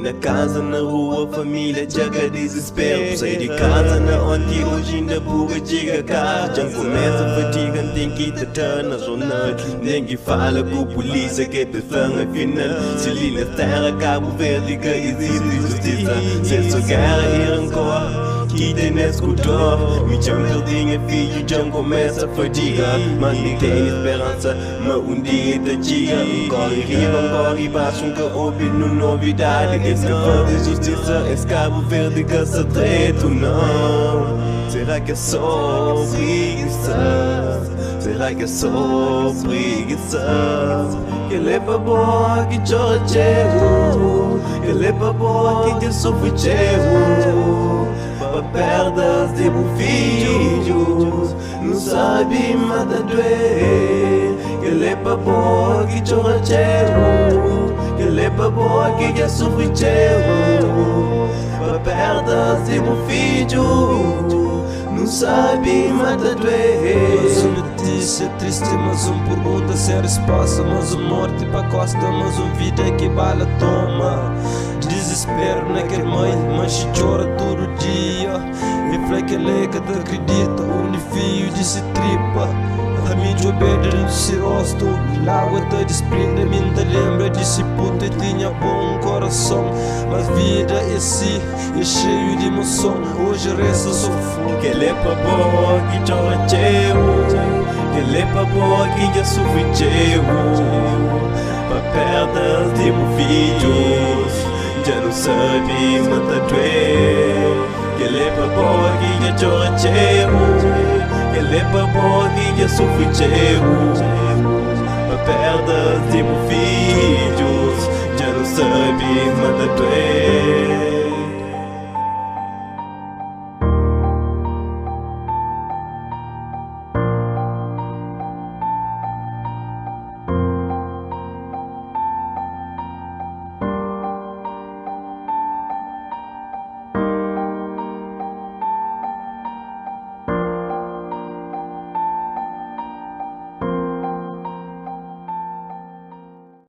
Na casa, na rua, família, jaga desespero. Saí de casa na ontem, hoje ainda buga diga cá. Já começa a fatiga, tem que estar na zona. Ninguém fala com a polícia que é pessoa final. Se li na terra, Cabo Verde, que existe justiça. Se só guerra e rancor que tem nesse cultor. Me chama perdinha, filho, já começa a fadiga. Mas nem tem esperança, mas dia te chega. Corre riba, corre baixo, nunca ouvi novidade. Esse que faz justiça, esse Cabo Verde que se treta, não. Será que é só preguiça? Será que é só preguiça? Que leva boa que chora cheio, que leva boa que sofre cheio. Para perdas de filhos, não sabe mata doer. Que leva boa que chora cheio, que leva boa que já sofre cheio. Para perdas de filhos, não sabe mata doer. Mas uma notícia triste, mas pergunta sem resposta. Mas morte pra costa, mas vida que bala toma. Desespero naquele mãe, mas chora todo dia. E fala que ele que te acredita, fio de se tripa. A mim te obede no se rosto, lágua te desprende. A mim te lembra de se puta e tinha bom coração. Mas vida é si, é cheio de emoção. Hoje resta só fogo. Que lepa boa que chora cheio, que lepa boa que já sofre cheio. Para perdas de filhos, já não sabe mata doer. Que lepa boa que já chora cheio, que lepa boa que já sofre cheio. Para perdas de filhos, já não sabe mata doer.